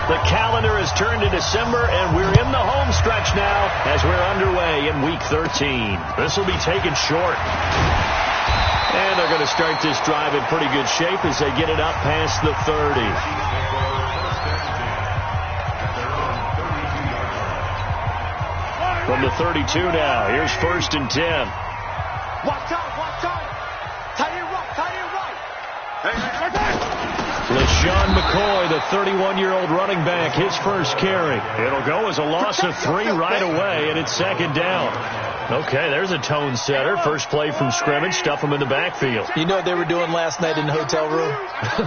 The calendar has turned to December, and we're in the home stretch now as we're underway in Week 13. This will be taken short. And they're going to start this drive in pretty good shape as they get it up past the 30. From the 32 now, here's 1st and 10. Watch out. Tight end right. LaShawn McCoy, the 31-year-old running back, his first carry. It'll go as a loss of 3 right away, and it's 2nd down. Okay, there's a tone setter. First play from scrimmage, stuff them in the backfield. You know what they were doing last night in the hotel room?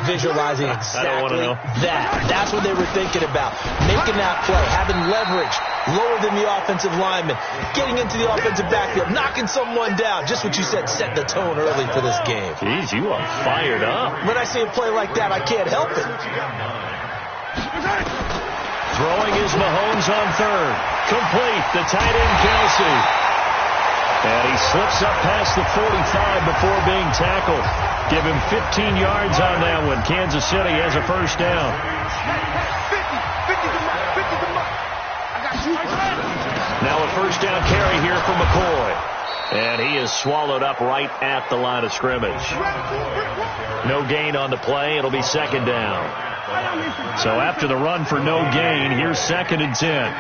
Visualizing exactly I don't want to know. that. That's what they were thinking about. Making that play, having leverage, lower than the offensive lineman, getting into the offensive backfield, knocking someone down. Just what you said, set the tone early for this game. Jeez, you are fired up. When I see a play like that, I can't help it. Throwing is Mahomes on 3rd. Complete, the tight end Kelsey. And he slips up past the 45 before being tackled. Give him 15 yards on that one. Kansas City has a first down. 50. Now a first down carry here from McCoy. And he is swallowed up right at the line of scrimmage. No gain on the play. It'll be 2nd down. So after the run for no gain, here's 2nd and 10.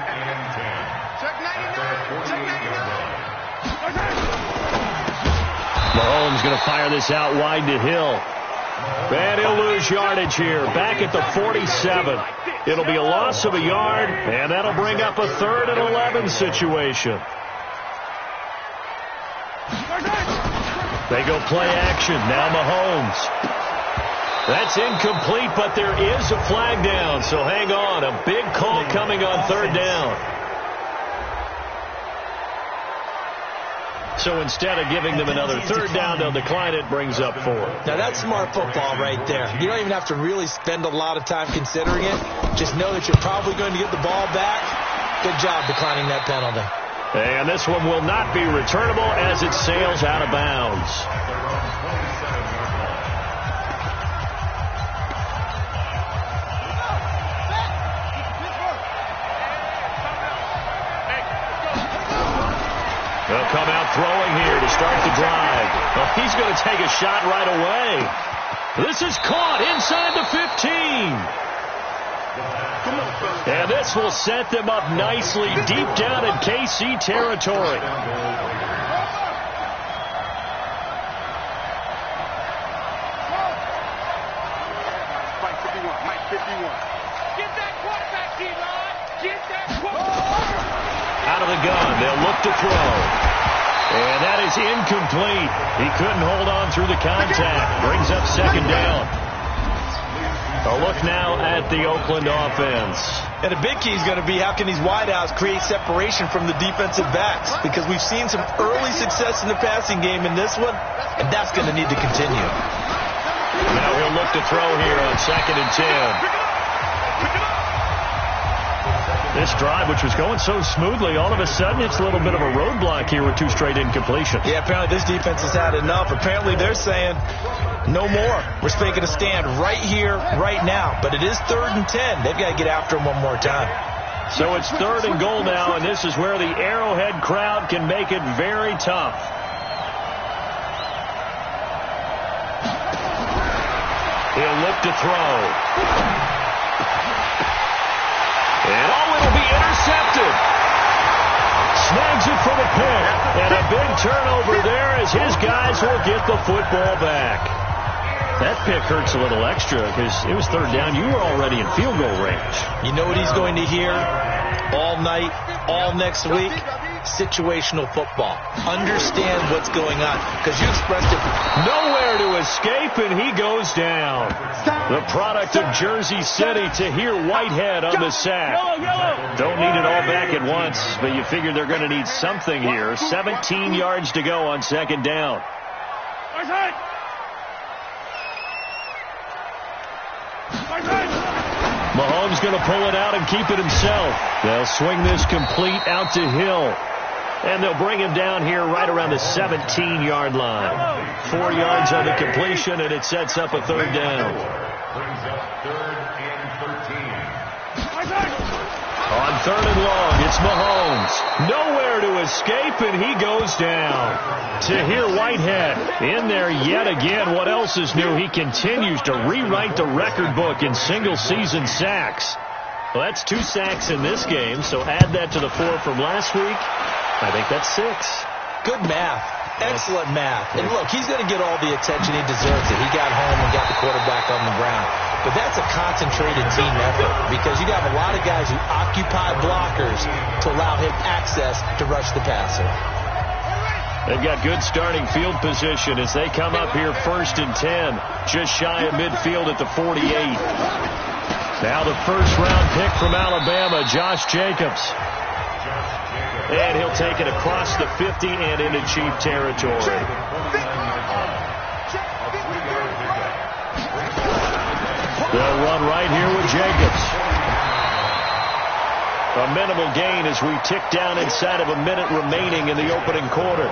Mahomes going to fire this out wide to Hill. And he'll lose yardage here. Back at the 47. It'll be a loss of a yard, and that'll bring up a 3rd and 11 situation. They go play action. Now Mahomes. That's incomplete, but there is a flag down, so hang on. A big call coming on 3rd down. So instead of giving them another 3rd down, they'll decline it, brings up 4. Now that's smart football right there. You don't even have to really spend a lot of time considering it. Just know that you're probably going to get the ball back. Good job declining that penalty. And this one will not be returnable as it sails out of bounds. They'll come out throwing here to start the drive. Well, he's going to take a shot right away. This is caught inside the 15. And this will set them up nicely deep down in KC territory. Get that quarterback, D-line. Get that quarterback. Out of the gun, they'll look to throw. And that is incomplete. He couldn't hold on through the contact. Brings up 2nd down. A look now at the Oakland offense. And a big key is going to be how can these wideouts create separation from the defensive backs? Because we've seen some early success in the passing game in this one, and that's going to need to continue. Now he'll look to throw here on 2nd and 10. This drive, which was going so smoothly, all of a sudden it's a little bit of a roadblock here with 2 straight incompletions. Yeah, apparently this defense has had enough. Apparently they're saying no more. We're making a stand right here, right now. But it is 3rd and 10. They've got to get after him one more time. So it's 3rd and goal now, and this is where the Arrowhead crowd can make it very tough. He'll look to throw. And it'll be intercepted. Snags it from a pick. And a big turnover there as his guys will get the football back. That pick hurts a little extra because it was 3rd down. You were already in field goal range. You know what he's going to hear all night, all next week? Situational football. Understand what's going on, because you expressed it. Nowhere to escape, and he goes down. The product of Jersey City, Tahir Whitehead on the sack. Don't need it all back at once, but you figure they're going to need something here. 17 yards to go on 2nd down. Mahomes going to pull it out and keep it himself. They'll swing this complete out to Hill. And they'll bring him down here right around the 17-yard line. 4 yards on the completion, and it sets up a 3rd down. On 3rd and long, it's Mahomes. Nowhere to escape, and he goes down. Tahir Whitehead in there yet again. What else is new? He continues to rewrite the record book in single-season sacks. Well, that's 2 sacks in this game, so add that to the 4 from last week. I think that's 6. Good math. Excellent math. And look, he's going to get all the attention he deserves. He got home and got the quarterback on the ground. But that's a concentrated team effort because you got a lot of guys who occupy blockers to allow him access to rush the passer. They've got good starting field position as they come up here 1st and 10, just shy of midfield at the 48. Now the first-round pick from Alabama, Josh Jacobs. And he'll take it across the 50 and into Chief territory. They'll run right here with Jacobs. A minimal gain as we tick down inside of a minute remaining in the opening quarter.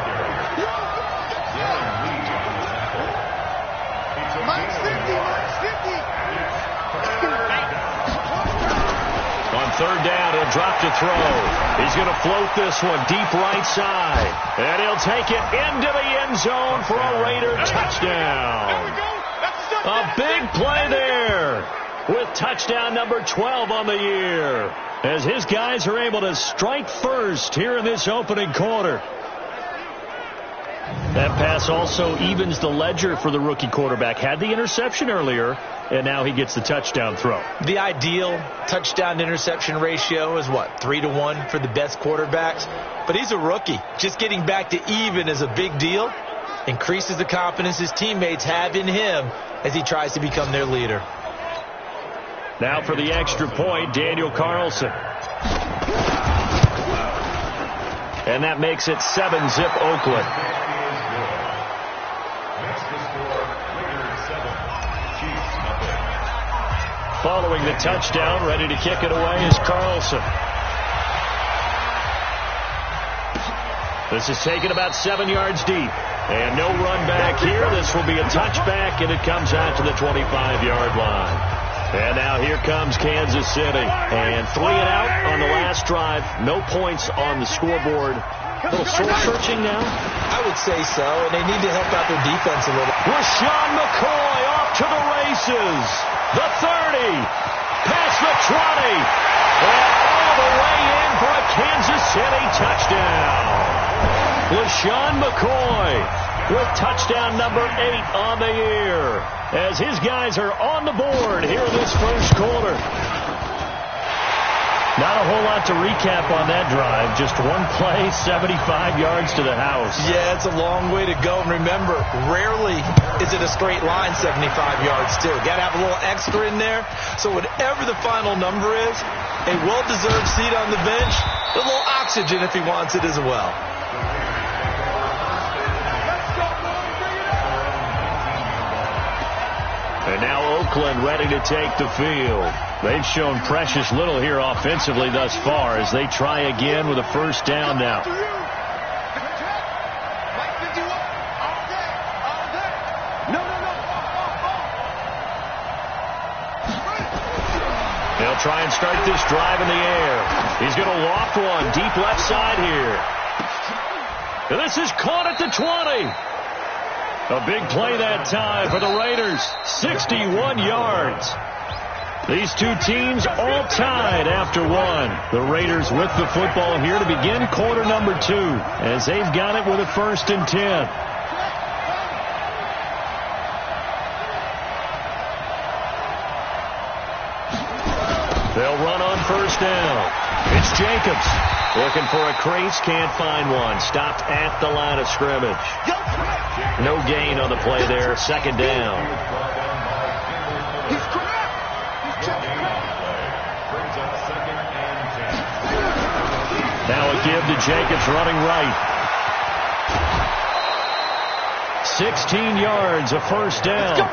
On 3rd down, he'll drop to throw. He's going to float this one deep right side. And he'll take it into the end zone for a Raider touchdown. A big play there with touchdown number 12 on the year as his guys are able to strike first here in this opening quarter. That pass also evens the ledger for the rookie quarterback. Had the interception earlier, and now he gets the touchdown throw. The ideal touchdown-interception ratio is, what, 3-to-1 for the best quarterbacks? But he's a rookie. Just getting back to even is a big deal. Increases the confidence his teammates have in him as he tries to become their leader. Now for the extra point, Daniel Carlson. And that makes it 7-zip Oakland. Following the touchdown, ready to kick it away is Carlson. This is taken about 7 yards deep. And no run back here. This will be a touchback, and it comes out to the 25-yard line. And now here comes Kansas City. And 3 and out on the last drive. No points on the scoreboard. A little soul-searching now? I would say so, and they need to help out their defense a little. LaShawn McCoy off to the races. The 30, past the 20, and all the way in for a Kansas City touchdown. LaShawn McCoy with touchdown number 8 on the year as his guys are on the board here in this first quarter. Not a whole lot to recap on that drive. Just one play, 75 yards to the house. Yeah, it's a long way to go. And remember, rarely is it a straight line 75 yards, too. Got to have a little extra in there. So whatever the final number is, a well-deserved seat on the bench, a little oxygen if he wants it as well. And now Oakland ready to take the field. They've shown precious little here offensively thus far as they try again with a first down now. They'll try and start this drive in the air. He's going to loft one deep left side here. And this is caught at the 20. A big play that time for the Raiders. 61 yards. These two teams all tied after one. The Raiders with the football here to begin quarter number 2 as they've got it with a 1st and 10. They'll run on first down. It's Jacobs looking for a crease, can't find one. Stopped at the line of scrimmage. No gain on the play there. 2nd down. Now a give to Jacobs running right. 16 yards, a 1st down.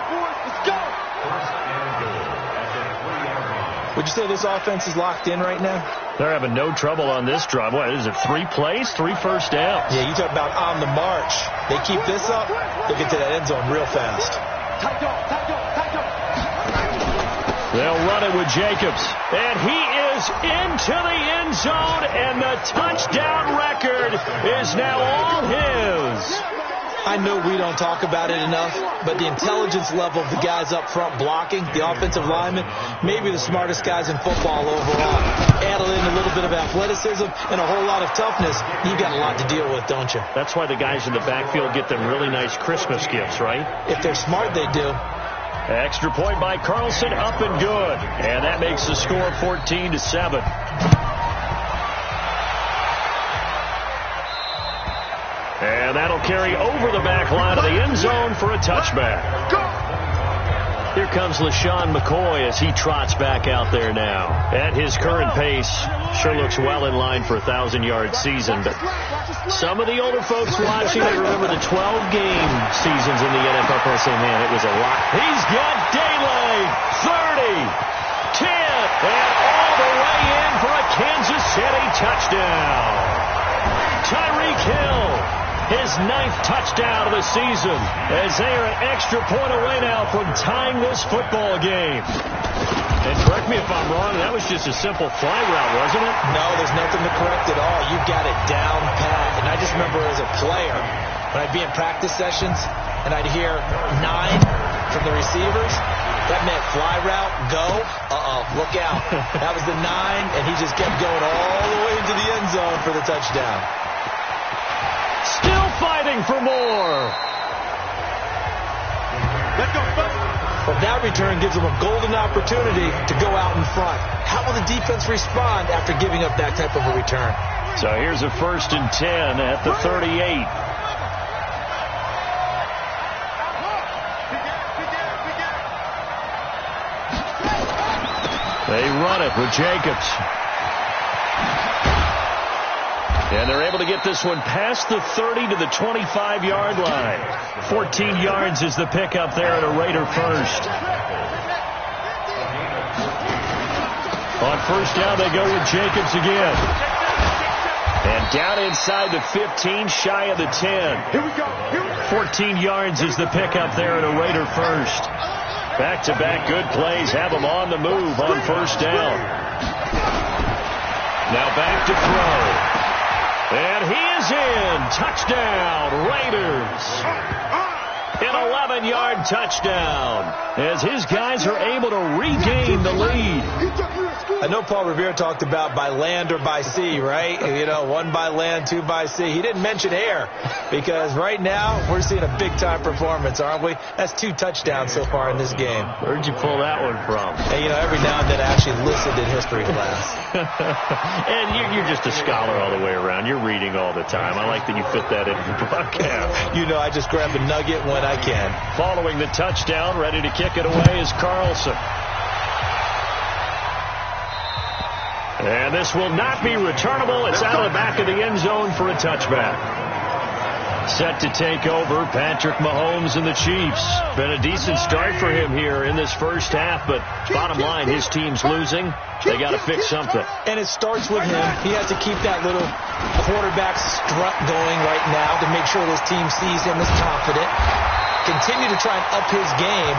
Would you say this offense is locked in right now? They're having no trouble on this drive. What is it, 3 plays, 3 first downs? Yeah, you talk about on the march. They keep this up, they'll get to that end zone real fast. They'll run it with Jacobs. And he is into the end zone, and the touchdown record is now all his. I know we don't talk about it enough, but the intelligence level of the guys up front blocking, the offensive linemen, maybe the smartest guys in football overall. Add in a little bit of athleticism and a whole lot of toughness, you got a lot to deal with, don't you? That's why the guys in the backfield get them really nice Christmas gifts, right? If they're smart, they do. Extra point by Carlson, up and good. And that makes the score 14-7. And that'll carry over the back line of the end zone for a touchback. Here comes LaShawn McCoy as he trots back out there now. At his current pace, sure looks well in line for a 1,000-yard season. But some of the older folks watching, they remember the 12-game seasons in the NFL. They say, man, it was a lot. He's got daylight. 30, 10, and all the way in for a Kansas City touchdown. Tyreek Hill, his 9th touchdown of the season, as they are an extra point away now from tying this football game. And correct me if I'm wrong, that was just a simple fly route, wasn't it? No, there's nothing to correct at all. You got it down pat. And I just remember as a player, when I'd be in practice sessions, and I'd hear 9 from the receivers, that meant fly route, go, look out. That was the 9, and he just kept going all the way into the end zone for the touchdown. Still fighting for more. Let's go. But that return gives them a golden opportunity to go out in front. How will the defense respond after giving up that type of a return? So here's a 1st and 10 at the 38. They run it with Jacobs. And they're able to get this one past the 30 to the 25-yard line. 14 yards is the pickup there at a Raider first. On first down, they go with Jacobs again. And down inside the 15, shy of the 10. Here we go. 14 yards is the pickup there at a Raider first. Back-to-back good plays have them on the move on first down. Now back to throw. And he is in. Touchdown, Raiders. An 11-yard touchdown as his guys are able to regain the lead. I know Paul Revere talked about by land or by sea, right? You know, 1 by land, 2 by sea. He didn't mention air because right now we're seeing a big-time performance, aren't we? That's 2 touchdowns so far in this game. Where'd you pull that one from? And, you know, every now and then I actually listened in history class. And you're just a scholar all the way around. You're reading all the time. I like that you fit that into the broadcast. You know, I just grab a nugget when I can. Following the touchdown, ready to kick it away is Carlson. And this will not be returnable. It's out of the back of the end zone for a touchback. Set to take over, Patrick Mahomes and the Chiefs. Been a decent start for him here in this first half, but bottom line, his team's losing. They got to fix something. And it starts with him. He has to keep that little quarterback strut going right now to make sure his team sees him as confident. Continue to try and up his game.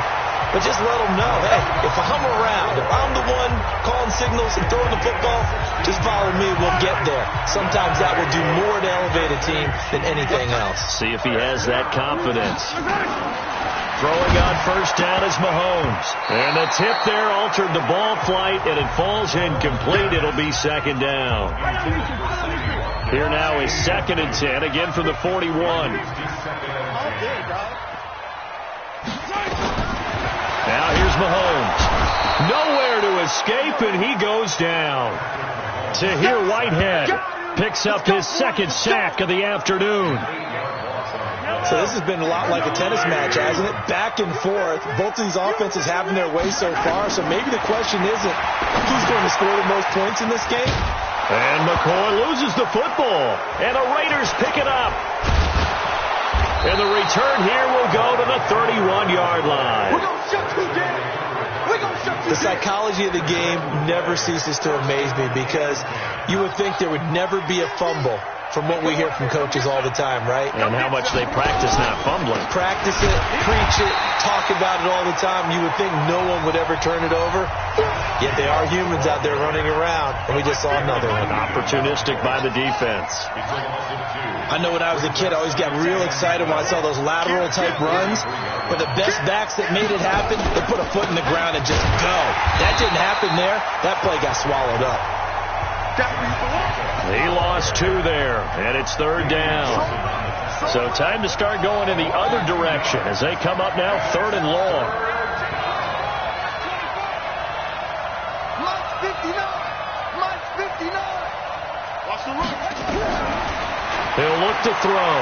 But just let them know, hey, if I'm around, if I'm the one calling signals and throwing the football, just follow me, we'll get there. Sometimes that will do more to elevate a team than anything else. See if he has that confidence. Throwing on first down is Mahomes. And the tip there altered the ball flight, and it falls incomplete. It'll be second down. Here now is 2nd and 10, again from the 41. Now here's Mahomes. Nowhere to escape, and he goes down. Tahir Whitehead picks up his 2nd sack of the afternoon. So this has been a lot like a tennis match, hasn't it? Back and forth. Both of these offenses having their way so far, so maybe the question isn't who's going to score the most points in this game. And McCoy loses the football, and the Raiders pick it up. And the return here will go to the 31-yard line. We're going to shut you down. We're going to shut you down. The psychology of the game never ceases to amaze me because you would think there would never be a fumble from what we hear from coaches all the time, right? And how much they practice not fumbling. Practice it, preach it, talk about it all the time. You would think no one would ever turn it over. Yet they are humans out there running around, and we just saw another one. Opportunistic by the defense. I know when I was a kid, I always got real excited when I saw those lateral-type runs. But the best backs that made it happen, they put a foot in the ground and just go. That didn't happen there. That play got swallowed up. He lost 2 there, and it's 3rd down. So time to start going in the other direction as they come up now 3rd and long. Mike 59. Watch the run. He'll look to throw.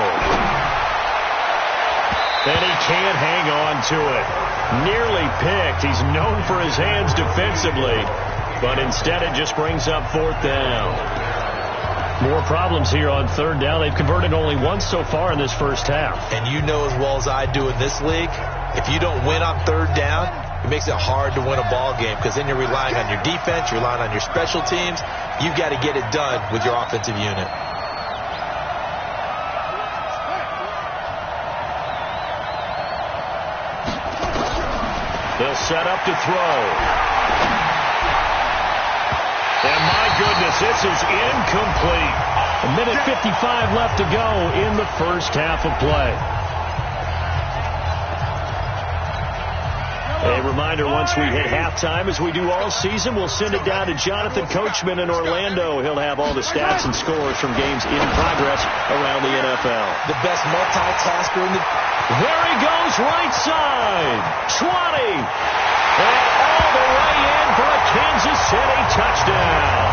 And he can't hang on to it. Nearly picked. He's known for his hands defensively. But instead it just brings up 4th down. More problems here on 3rd down. They've converted only once so far in this first half. And you know as well as I do in this league, if you don't win on 3rd down, it makes it hard to win a ball game because then you're relying on your defense, you're relying on your special teams. You've got to get it done with your offensive unit. They'll set up to throw. And my goodness, this is incomplete. 1:55 left to go in the first half of play. A reminder, once we hit halftime, as we do all season, we'll send it down to Jonathan Coachman in Orlando. He'll have all the stats and scores from games in progress around the NFL. The best multitasker in the... There he goes, right side. 20. And all the way in for a Kansas City touchdown.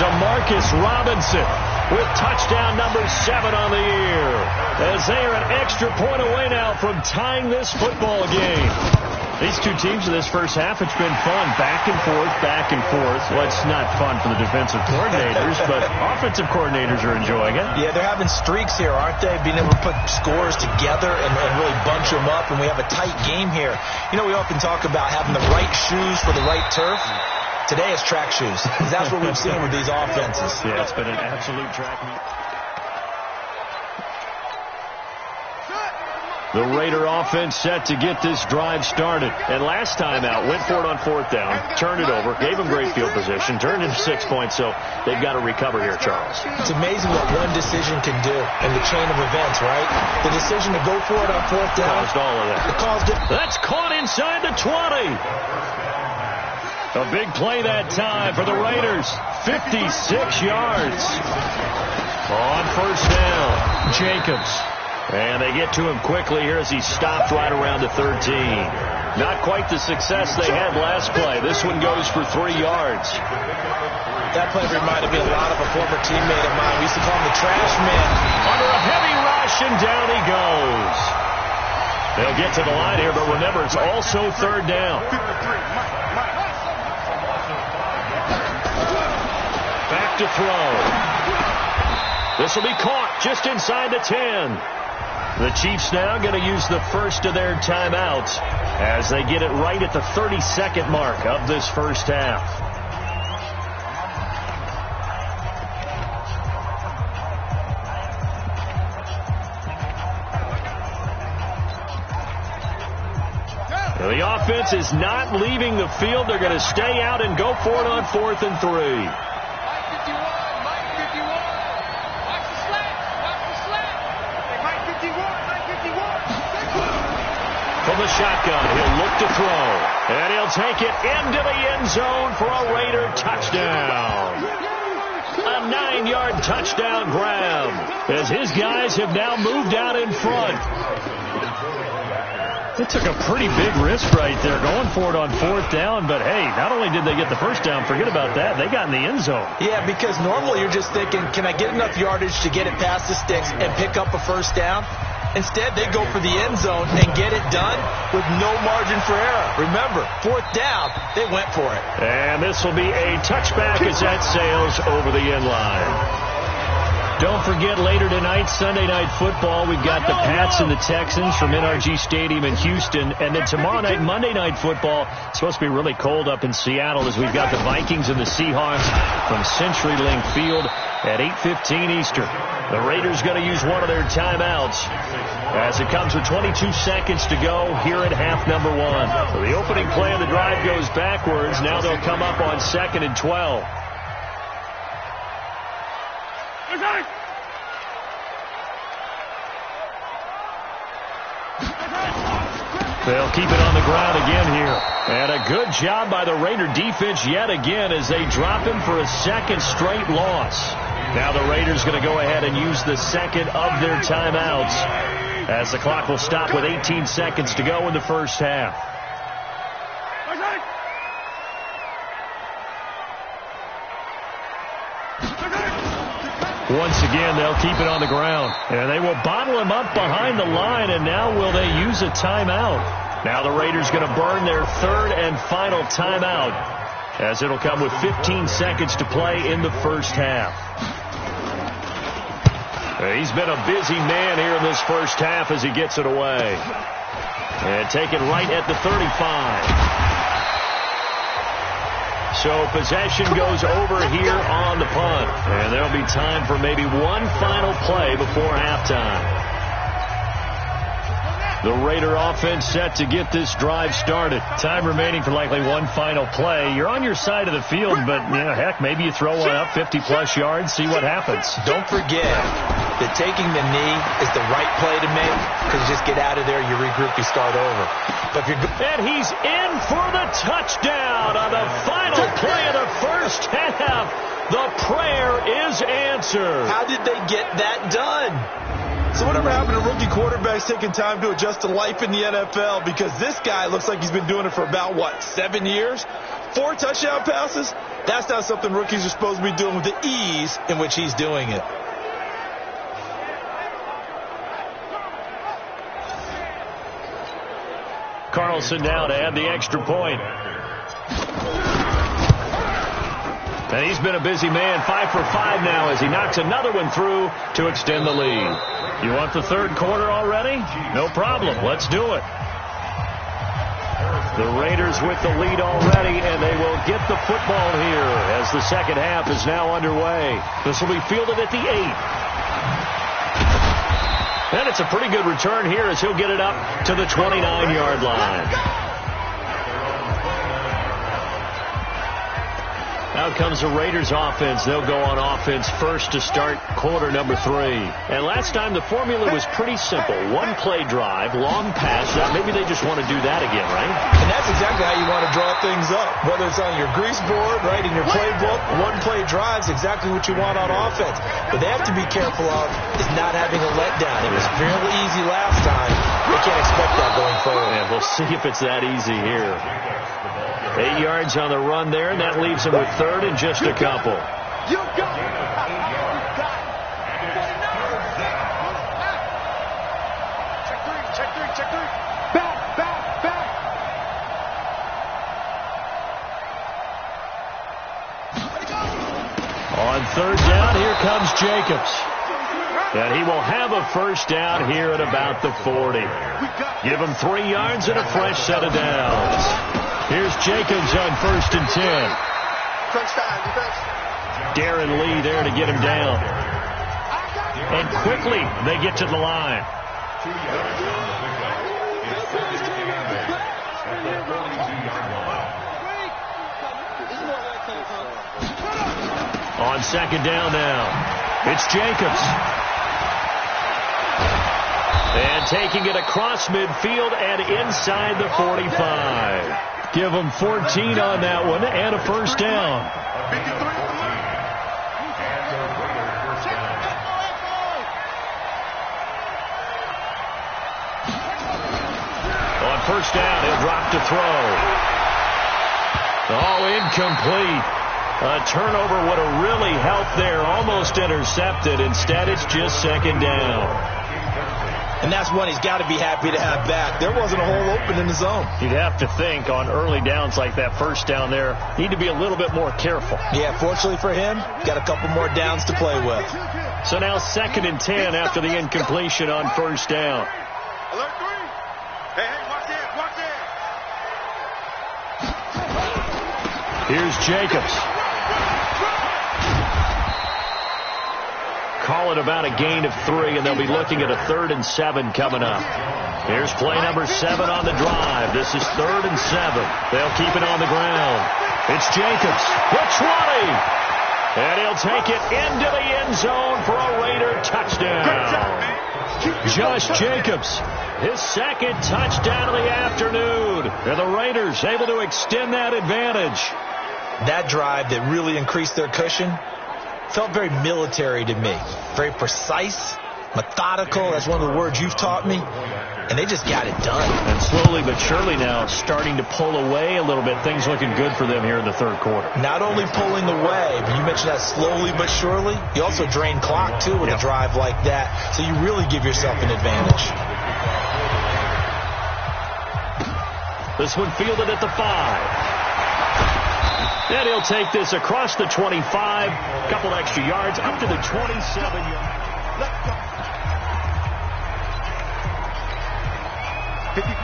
Demarcus Robinson with touchdown number 7 on the year. As they are an extra point away now from tying this football game. These two teams in this first half, it's been fun. Back and forth, back and forth. Well, it's not fun for the defensive coordinators, but offensive coordinators are enjoying it. Yeah, they're having streaks here, aren't they? Being able to put scores together and really bunch them up, and we have a tight game here. You know, we often talk about having the right shoes for the right turf. Today it's track shoes. That's what we've seen with these offenses. Yeah, it's been an absolute track meet. The Raider offense set to get this drive started. And last time out, went for it on 4th down, turned it over, gave them great field position, turned into 6 points, so they've got to recover here, Charles. It's amazing what one decision can do in the chain of events, right? The decision to go for it on 4th down. Caused all of that. It caused it. That's caught inside the 20. A big play that time for the Raiders. 56 yards. On 1st down, Jacobs. And they get to him quickly here as he stopped right around the 13. Not quite the success they had last play. This one goes for 3 yards. That play reminded me a lot of a former teammate of mine. We used to call him the trash man. Under a heavy rush, and down he goes. They'll get to the line here, but remember, it's also 3rd down. Back to throw. This will be caught just inside the 10. The Chiefs now going to use the first of their timeouts as they get it right at the 30-second mark of this first half. The offense is not leaving the field. They're going to stay out and go for it on 4th and 3. From the shotgun, he'll look to throw. And he'll take it into the end zone for a Raider touchdown. A 9-yard touchdown grab as his guys have now moved out in front. They took a pretty big risk right there going for it on 4th down. But, hey, not only did they get the first down, forget about that, they got in the end zone. Yeah, because normally you're just thinking, can I get enough yardage to get it past the sticks and pick up a first down? Instead, they go for the end zone and get it done with no margin for error. Remember, 4th down, they went for it. And this will be a touchback as that sails over the end line. Don't forget, later tonight, Sunday Night Football, we've got the Pats and the Texans from NRG Stadium in Houston. And then tomorrow night, Monday Night Football, it's supposed to be really cold up in Seattle as we've got the Vikings and the Seahawks from CenturyLink Field at 8:15 Eastern. The Raiders going to use one of their timeouts as it comes with 22 seconds to go here at half number 1. So the opening play of the drive goes backwards. Now they'll come up on 2nd and 12. They'll keep it on the ground again here. And a good job by the Raider defense yet again as they drop him for a second straight loss. Now the Raiders going to go ahead and use the second of their timeouts as the clock will stop with 18 seconds to go in the first half. Once again, they'll keep it on the ground. And they will bottle him up behind the line, and now will they use a timeout? Now the Raiders going to burn their third and final timeout as it'll come with 15 seconds to play in the first half. He's been a busy man here in this first half as he gets it away. And taken right at the 35. So possession goes over here on the punt. And there'll be time for maybe one final play before halftime. The Raider offense set to get this drive started. Time remaining for likely one final play. You're on your side of the field, but, you know, heck, maybe you throw one up 50-plus yards, see what happens. Don't forget that taking the knee is the right play to make because you just get out of there, you regroup, you start over. But if you're and he's in for the touchdown on the final play of the first half. The prayer is answered. How did they get that done? So whatever happened to rookie quarterbacks taking time to adjust to life in the NFL? Because this guy looks like he's been doing it for about, 7 years? 4 touchdown passes? That's not something rookies are supposed to be doing with the ease in which he's doing it. Carlson now to add the extra point. And he's been a busy man, 5 for 5 now as he knocks another one through to extend the lead. You want the third quarter already? No problem. Let's do it. The Raiders with the lead already, and they will get the football here as the second half is now underway. This will be fielded at the 8. And it's a pretty good return here as he'll get it up to the 29-yard line. Out comes the Raiders offense. They'll go on offense first to start quarter number 3. And last time the formula was pretty simple. One play drive, long pass. Maybe they just want to do that again, right? And that's exactly how you want to draw things up. Whether it's on your grease board, right, in your playbook, one play drive is exactly what you want on offense. But they have to be careful of is not having a letdown. It was fairly easy last time. They can't expect that going forward. And we'll see if it's that easy here. 8 yards on the run there, and that leaves him with third and just a couple. You got it. Check three. Back. On third down, here comes Jacobs. And he will have a first down here at about the 40. Give him 3 yards and a fresh set of downs. Here's Jacobs on first and 10. Darren Lee there to get him down. And quickly they get to the line. On second down now, it's Jacobs. And taking it across midfield and inside the 45. Give them 14 on that one and a first down. On first down, he'll drop to throw. Oh, incomplete. A turnover would have really helped there. Almost intercepted. Instead, it's just second down. And that's one he's got to be happy to have back. There wasn't a hole open in the zone. You'd have to think on early downs like that first down there, need to be a little bit more careful. Yeah, fortunately for him, got a couple more downs to play with. So now 2nd and 10 after the incompletion on first down. Alert 3. Hey, watch that, watch that. Here's Jacobs. Call it about a gain of 3, and they'll be looking at a 3rd and 7 coming up. Here's play number 7 on the drive. This is 3rd and 7. They'll keep it on the ground. It's Jacobs, the 20. And he'll take it into the end zone for a Raider touchdown. Josh Jacobs, his 2nd touchdown of the afternoon. And the Raiders able to extend that advantage. That drive that really increased their cushion felt very military to me. Very precise, methodical. That's one of the words you've taught me. And they just got it done. And slowly but surely now starting to pull away a little bit. Things looking good for them here in the 3rd quarter. Not only pulling away, but you mentioned that slowly but surely. You also drain clock, too, with a drive like that. So you really give yourself an advantage. This one fielded at the 5. And he'll take this across the 25. A couple extra yards up to the 27-yard.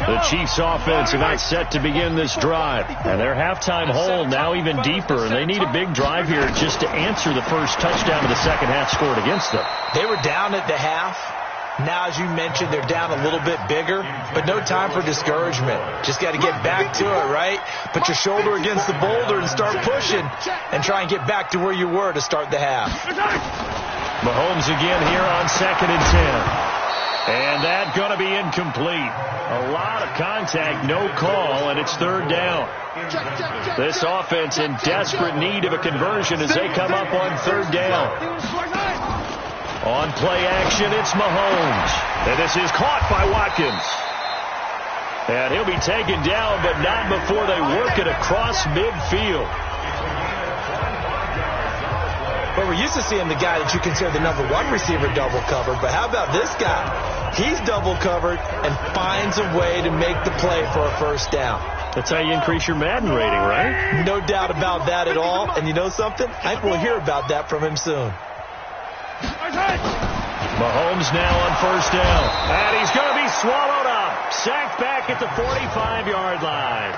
The Chiefs' offense are not set to begin this drive. And their halftime hole now even deeper. And they need a big drive here just to answer the first touchdown of the second half scored against them. They were down at the half. Now, as you mentioned, they're down a little bit bigger, but no time for discouragement. Just got to get back to it, right? Put your shoulder against the boulder and start pushing and try and get back to where you were to start the half. Mahomes again here on 2nd and 10. And that's going to be incomplete. A lot of contact, no call, and it's 3rd down. This offense in desperate need of a conversion as they come up on 3rd down. On play action, it's Mahomes. And this is caught by Watkins. And he'll be taken down, but not before they work it across midfield. Well, we're used to seeing the guy that you consider the number 1 receiver double covered, but how about this guy? He's double covered and finds a way to make the play for a first down. That's how you increase your Madden rating, right? No doubt about that at all. And you know something? I think we'll hear about that from him soon. Mahomes now on first down. And he's going to be swallowed up. Sacked back at the 45-yard line.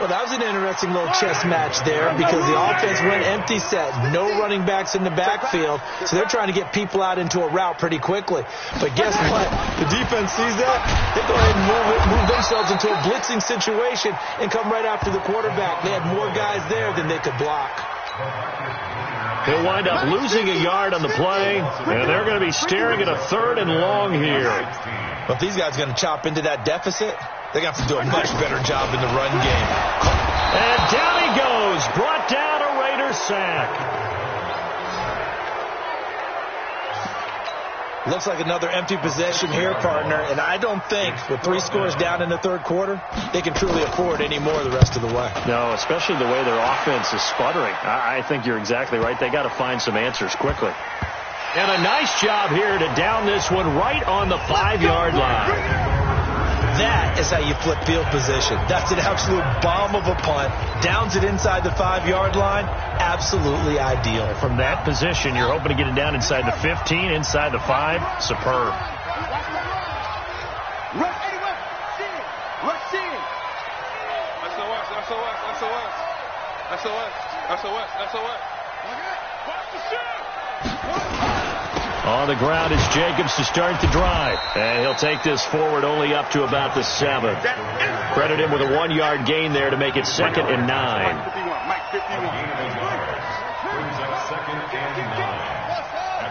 Well, that was an interesting little chess match there because the offense went empty set. No running backs in the backfield, so they're trying to get people out into a route pretty quickly. But guess what? The defense sees that. They go ahead and move themselves into a blitzing situation and come right after the quarterback. They had more guys there than they could block. He'll wind up losing a yard on the play, and they're going to be staring at a 3rd and long here. But if these guys are going to chop into that deficit, they're going to have to do a much better job in the run game. And down he goes. Brought down a Raider sack. Looks like another empty possession here, partner. And I don't think, with 3 scores down in the 3rd quarter, they can truly afford any more the rest of the way. No, especially the way their offense is sputtering. I think you're exactly right. They got to find some answers quickly. And a nice job here to down this one right on the 5-yard line. That is how you flip field position. That's an absolute bomb of a punt. Downs it inside the 5-yard line. Absolutely ideal. From that position, you're hoping to get it down inside the 15, inside the 5. Superb. On the ground is Jacobs to start the drive. And he'll take this forward only up to about the 7. Credit him with a 1-yard gain there to make it 2nd and 9. At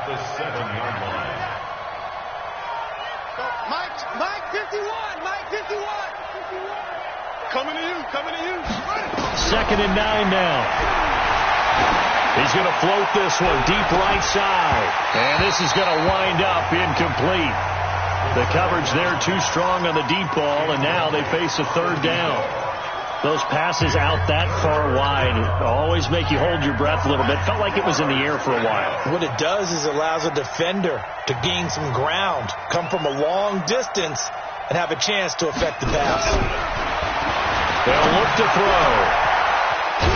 the 7-yard line. Mike 51. Mike 51. Coming to you. 2nd and 9 now. He's going to float this one deep right side. And this is going to wind up incomplete. The coverage there too strong on the deep ball, and now they face a 3rd down. Those passes out that far wide always make you hold your breath a little bit. Felt like it was in the air for a while. What it does is allows a defender to gain some ground, come from a long distance, and have a chance to affect the pass. They'll look to throw.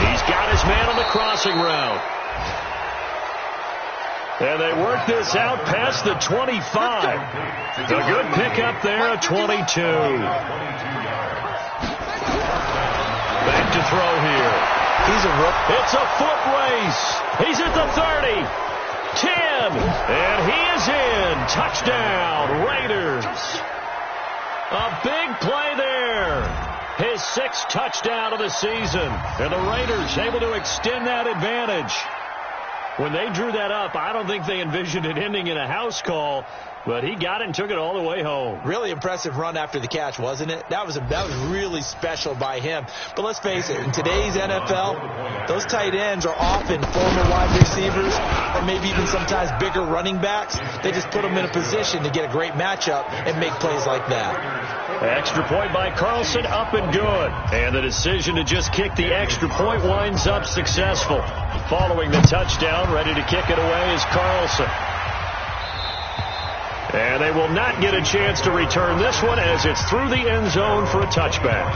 He's got his man on the crossing route. And they work this out past the 25. A good pickup there at 22. Back to throw here. He's a rook. It's a foot race. He's at the 30. 10. And he is in. Touchdown, Raiders. A big play there. His 6th touchdown of the season. And the Raiders able to extend that advantage. When they drew that up, I don't think they envisioned it ending in a house call, but he got it and took it all the way home. Really impressive run after the catch, wasn't it? That was really special by him. But let's face it, in today's NFL, those tight ends are often former wide receivers or maybe even sometimes bigger running backs. They just put them in a position to get a great matchup and make plays like that. Extra point by Carlson, up and good. And the decision to just kick the extra point winds up successful. Following the touchdown, ready to kick it away is Carlson. And they will not get a chance to return this one as it's through the end zone for a touchback.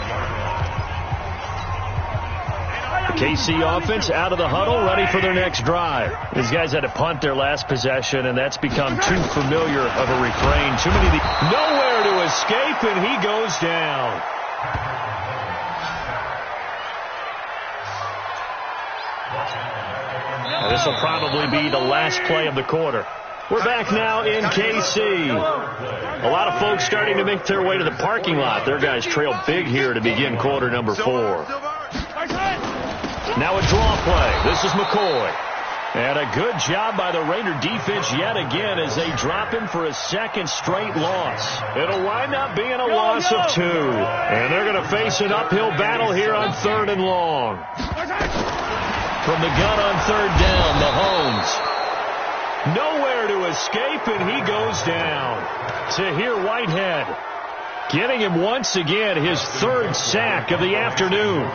The KC offense out of the huddle, ready for their next drive. These guys had to punt their last possession, and that's become too familiar of a refrain. Too many nowhere to escape, and he goes down. And this will probably be the last play of the quarter. We're back now in KC. A lot of folks starting to make their way to the parking lot. Their guys trail big here to begin quarter number 4. Now a draw play. This is McCoy. And a good job by the Raider defense yet again as they drop him for a 2nd straight loss. It'll wind up being a loss of 2. And they're going to face an uphill battle here on 3rd and long. From the gun on 3rd down, Mahomes. Nowhere to escape, and he goes down. Tahir Whitehead getting him once again his 3rd sack of the afternoon.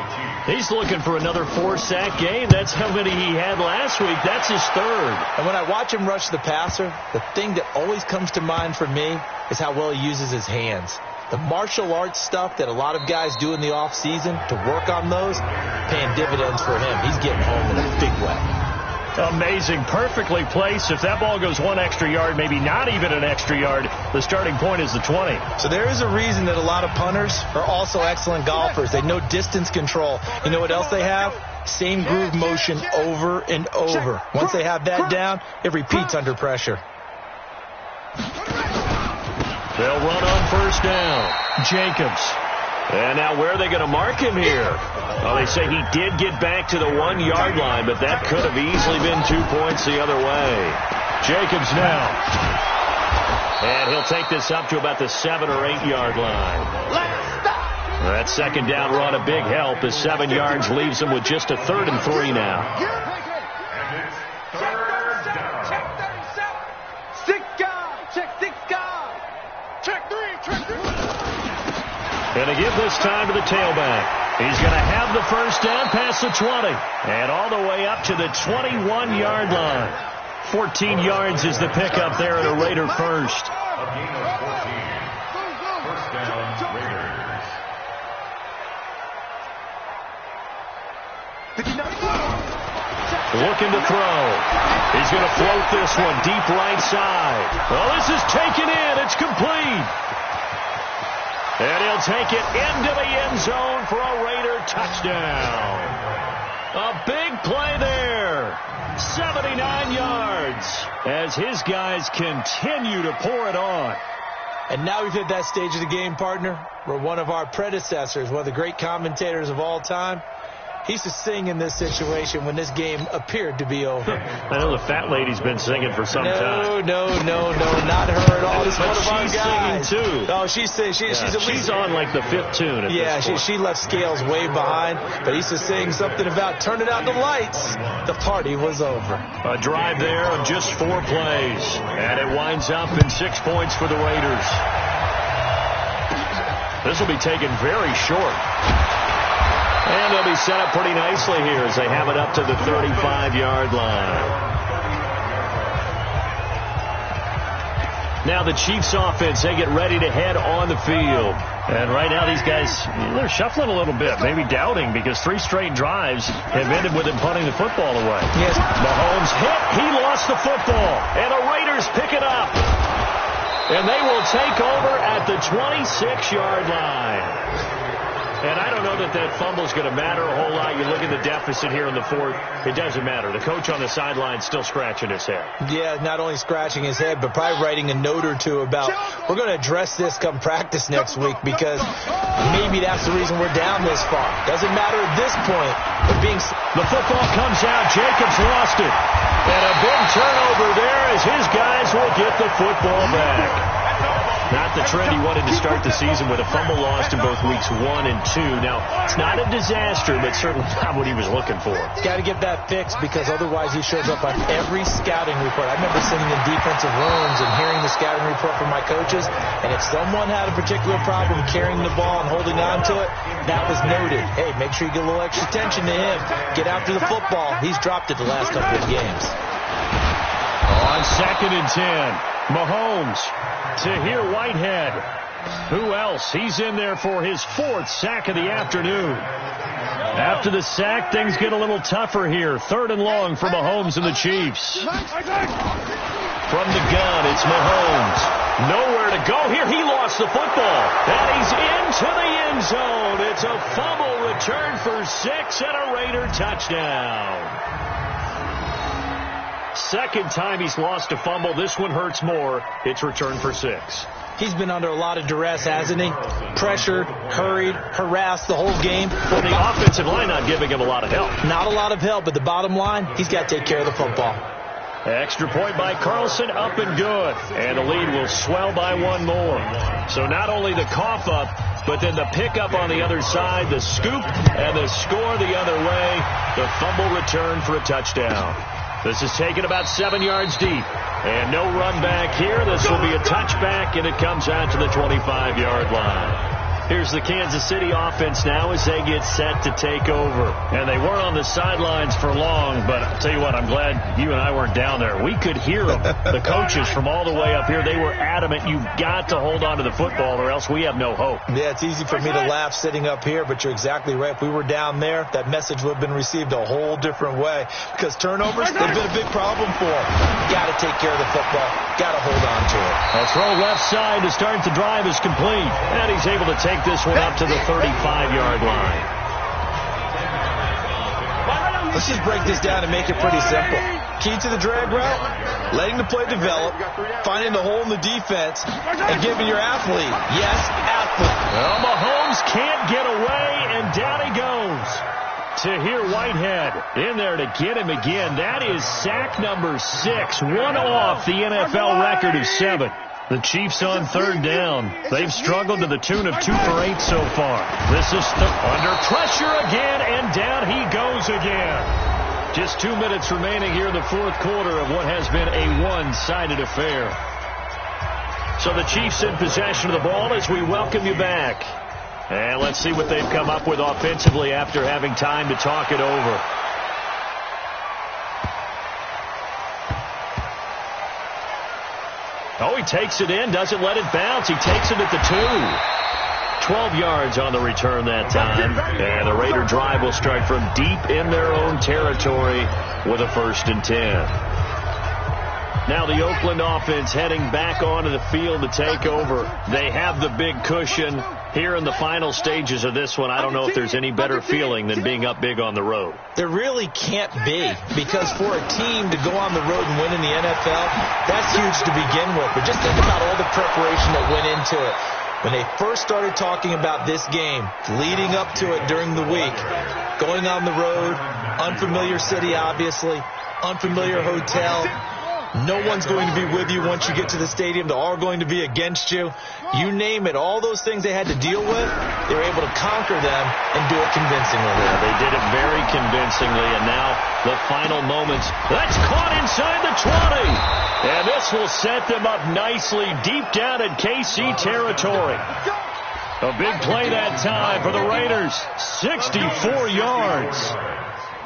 He's looking for another 4-sack game. That's how many he had last week. That's his 3rd. And when I watch him rush the passer, the thing that always comes to mind for me is how well he uses his hands. The martial arts stuff that a lot of guys do in the offseason to work on those, paying dividends for him. He's getting home in a big way. Amazing. Perfectly placed. If that ball goes 1 extra yard, maybe not even an extra yard, the starting point is the 20. So there is a reason that a lot of punters are also excellent golfers. They know distance control. You know what else they have? Same groove motion over and over. Once they have that down, it repeats under pressure. They'll run on 1st down. Jacobs. And now where are they going to mark him here? Well, they say he did get back to the 1-yard line, but that could have easily been 2 points the other way. Jacobs now. And he'll take this up to about the 7 or 8-yard line. That 2nd down run a big help as 7 yards leaves him with just a 3rd and 3 now. Going to give this time to the tailback. He's going to have the 1st down past the 20. And all the way up to the 21-yard line. 14 yards is the pickup there at a Raider 1st. Looking to throw. He's going to float this one deep right side. Well, this is taken in. It's complete. And he'll take it into the end zone for a Raider touchdown. A big play there. 79 yards as his guys continue to pour it on. And now we've hit that stage of the game, partner, where one of our predecessors, one of the great commentators of all time, he used to sing in this situation when this game appeared to be over. I know the fat lady's been singing for some time. No, not her at all. This is one of our guys. Singing too. Oh, she's singing. She's on like the 5th tune. Yeah, she left Scales way behind, but he used to sing something about turning out the lights. The party was over. A drive there of just 4 plays, and it winds up in 6 points for the Raiders. This will be taken very short. And they'll be set up pretty nicely here as they have it up to the 35-yard line. Now the Chiefs offense, they get ready to head on the field. And right now these guys, they're shuffling a little bit, maybe doubting, because 3 straight drives have ended with him punting the football away. Yes. Mahomes hit. He lost the football. And the Raiders pick it up. And they will take over at the 26-yard line. And I don't know that fumble is going to matter a whole lot. You look at the deficit here in the fourth. It doesn't matter. The coach on the sideline still scratching his head. Yeah, not only scratching his head, but probably writing a note or two about, we're going to address this come practice next week, because maybe that's the reason we're down this far. Doesn't matter at this point. But the football comes out. Jacobs lost it. And a big turnover there as his guys will get the football back. Not the trend he wanted to start the season, with a fumble lost in both weeks 1 and 2. Now, it's not a disaster, but certainly not what he was looking for. Got to get that fixed, because otherwise he shows up on every scouting report. I remember sitting in defensive rooms and hearing the scouting report from my coaches, and if someone had a particular problem carrying the ball and holding on to it, that was noted. Hey, make sure you get a little extra attention to him. Get after the football. He's dropped it the last couple of games. On 2nd and 10, Mahomes to here Whitehead. Who else? He's in there for his 4th sack of the afternoon. After the sack, things get a little tougher here. 3rd and long for Mahomes and the Chiefs. From the gun, it's Mahomes. Nowhere to go here. He lost the football. And he's into the end zone. It's a fumble return for 6 and a Raider touchdown. Second time he's lost a fumble. This one hurts more. It's returned for 6. He's been under a lot of duress, hasn't he? Pressured, hurried, harassed the whole game. Well, the offensive line not giving him a lot of help. Not a lot of help, but the bottom line, he's got to take care of the football. Extra point by Carlson, up and good. And the lead will swell by 1 more. So not only the cough up, but then the pickup on the other side, the scoop, and the score the other way. The fumble return for a touchdown. This is taken about 7 yards deep. And no run back here. This will be a touchback, and it comes out to the 25-yard line. Here's the Kansas City offense now as they get set to take over. And they weren't on the sidelines for long, but I'll tell you what, I'm glad you and I weren't down there. We could hear them. The coaches from all the way up here, they were adamant, you've got to hold on to the football or else we have no hope. Yeah, it's easy for me to laugh sitting up here, but you're exactly right. If we were down there, that message would have been received a whole different way, because turnovers, they've been a big problem for them. Got to take care of the football. Got to hold on to it. A throw left side to start the drive is complete, and he's able to take this one up to the 35-yard line. Let's just break this down and make it pretty simple. Key to the drag route, letting the play develop, finding the hole in the defense, and giving your athlete, yes, athlete. Well, Mahomes can't get away, and down he goes. To hear Whitehead in there to get him again. That is sack number 6, one off the NFL record of 7. The Chiefs on 3rd down. They've struggled to the tune of 2 for 8 so far. This is under pressure again, and down he goes again. Just 2 minutes remaining here in the 4th quarter of what has been a one-sided affair. So the Chiefs in possession of the ball as we welcome you back. And let's see what they've come up with offensively after having time to talk it over. Oh, he takes it in, doesn't let it bounce. He takes it at the 2. 12 yards on the return that time. And the Raider drive will start from deep in their own territory with a 1st and 10. Now the Oakland offense heading back onto the field to take over. They have the big cushion here in the final stages of this one. I don't know if there's any better feeling than being up big on the road. There really can't be, because for a team to go on the road and win in the NFL, that's huge to begin with. But just think about all the preparation that went into it. When they first started talking about this game, leading up to it during the week, going on the road, unfamiliar city obviously, unfamiliar hotel, no one's going to be with you once you get to the stadium. They're all going to be against you. You name it, all those things they had to deal with, they were able to conquer them and do it convincingly. Yeah, they did it very convincingly, and now the final moments. That's caught inside the 20. And this will set them up nicely deep down in KC territory. A big play that time for the Raiders. 64 yards.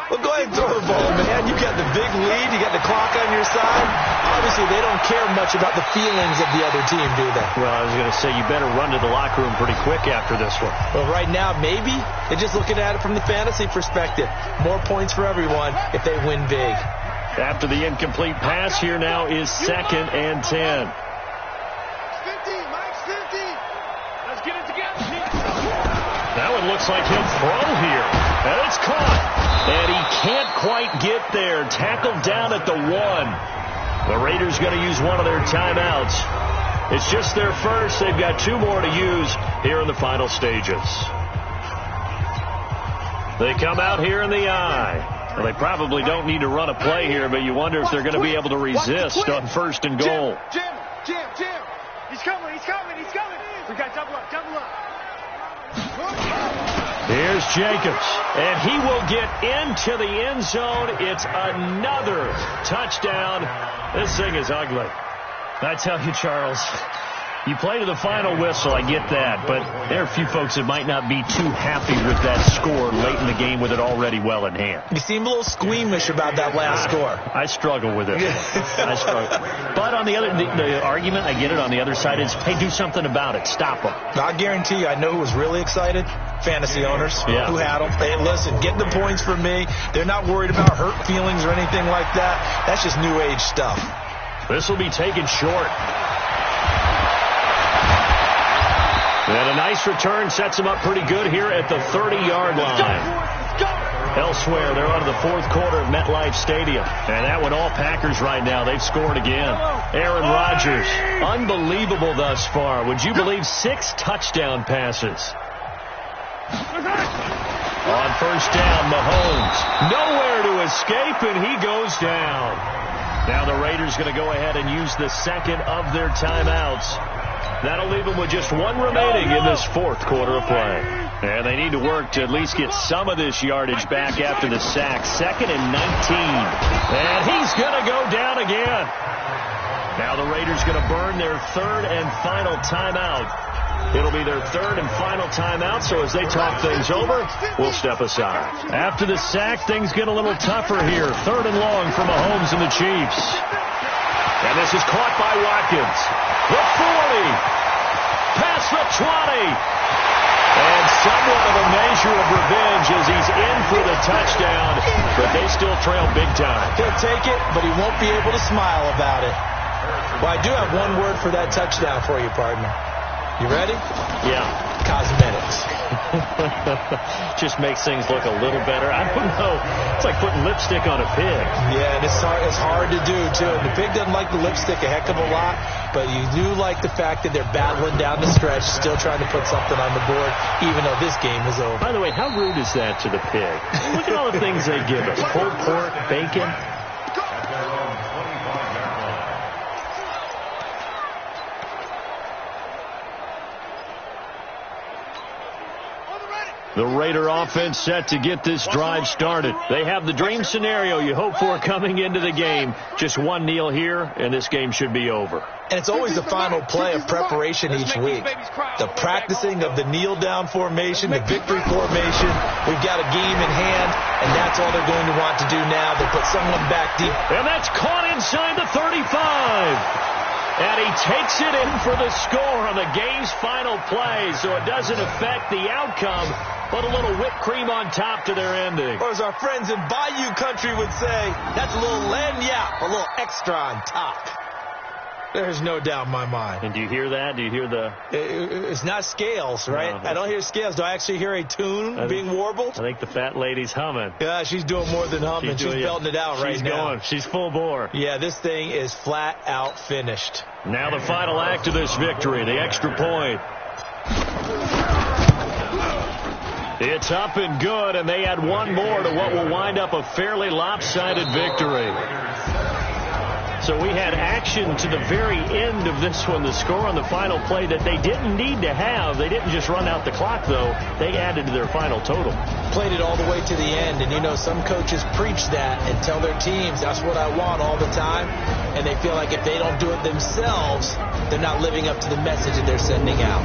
Well, go ahead and throw the ball, man. You got the big lead. You got the clock on your side. Obviously, they don't care much about the feelings of the other team, do they? Well, I was going to say, you better run to the locker room pretty quick after this one. Well, right now, maybe. They're just looking at it from the fantasy perspective. More points for everyone if they win big. After the incomplete pass, here now is 2nd and 10. Let's get it together. Now it looks like he'll throw here. And it's caught. And he can't quite get there. Tackled down at the 1. The Raiders going to use one of their timeouts. It's just their first. They've got 2 more to use here in the final stages. They come out here in the eye. Well, they probably don't need to run a play here, but you wonder if they're going to be able to resist on 1st and goal. Jim. He's coming. We got double up. Here's Jacobs, and he will get into the end zone. It's another touchdown. This thing is ugly. I tell you, Charles, you play to the final whistle, I get that, but there are a few folks that might not be too happy with that score late in the game with it already well in hand. You seem a little squeamish about that last score. I struggle with it. I struggle. But on the other, the argument, I get it, on the other side is, hey, do something about it. Stop them. I guarantee you, I know who was really excited. Fantasy owners who had them. Hey, listen, get the points for me. They're not worried about hurt feelings or anything like that. That's just new age stuff. This will be taken short. And a nice return sets him up pretty good here at the 30-yard line. Elsewhere, they're on to the 4th quarter of MetLife Stadium. And that one all Packers right now. They've scored again. Aaron Rodgers, unbelievable thus far. Would you believe 6 touchdown passes? On 1st down, Mahomes. Nowhere to escape, and he goes down. Now the Raiders going to go ahead and use the 2nd of their timeouts. That'll leave them with just 1 remaining in this 4th quarter of play. And they need to work to at least get some of this yardage back after the sack. 2nd and 19. And he's going to go down again. Now the Raiders going to burn their 3rd and final timeout. It'll be their 3rd and final timeout, so as they talk things over, we'll step aside. After the sack, things get a little tougher here. 3rd and long for Mahomes and the Chiefs. And this is caught by Watkins. The 40. Past the 20. And somewhat of a measure of revenge as he's in for the touchdown, but they still trail big time. He'll take it, but he won't be able to smile about it. Well, I do have one word for that touchdown for you, partner. You ready? Yeah. Cosmetics. Just makes things look a little better. I don't know. It's like putting lipstick on a pig. Yeah, and it's hard to do, too. And the pig doesn't like the lipstick a heck of a lot, but you do like the fact that they're battling down the stretch, still trying to put something on the board, even though this game is over. By the way, how rude is that to the pig? Look at all the things they give us. Pulled pork, bacon. The Raider offense set to get this drive started. They have the dream scenario you hope for coming into the game. Just 1 kneel here, and this game should be over. And it's always the final play of preparation each week. The practicing of the kneel-down formation, the victory formation. We've got a game in hand, and that's all they're going to want to do now. They'll put someone back deep. And that's caught inside the 35. And he takes it in for the score on the game's final play, so it doesn't affect the outcome, but a little whipped cream on top to their ending. Or as our friends in Bayou Country would say, that's a little lagniappe, a little extra on top. There's no doubt in my mind. And do you hear that? Do you hear the... It's not scales, right? No, I don't hear scales. Do I actually hear a tune being warbled? I think the fat lady's humming. Yeah, she's doing more than humming. She's belting it out right now. She's going. She's full bore. Yeah, this thing is flat out finished. Now the final act of this victory, the extra point. It's up and good, and they add 1 more to what will wind up a fairly lopsided victory. So we had action to the very end of this one, the score on the final play that they didn't need to have. They didn't just run out the clock, though. They added to their final total. Played it all the way to the end, and, you know, some coaches preach that and tell their teams, that's what I want all the time, and they feel like if they don't do it themselves, they're not living up to the message that they're sending out.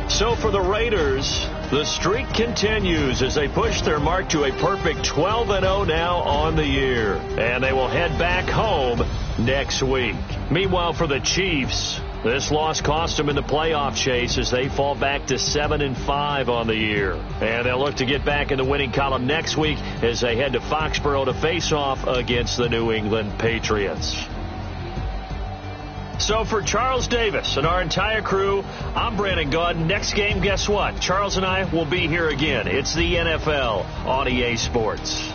So for the Raiders, The streak continues as they push their mark to a perfect 12-0 now on the year. And they will head back home next week. Meanwhile, for the Chiefs, this loss cost them in the playoff chase as they fall back to 7-5 on the year. And they'll look to get back in the winning column next week as they head to Foxborough to face off against the New England Patriots. So for Charles Davis and our entire crew, I'm Brandon Gaudin. Next game, guess what? Charles and I will be here again. It's the NFL on EA Sports.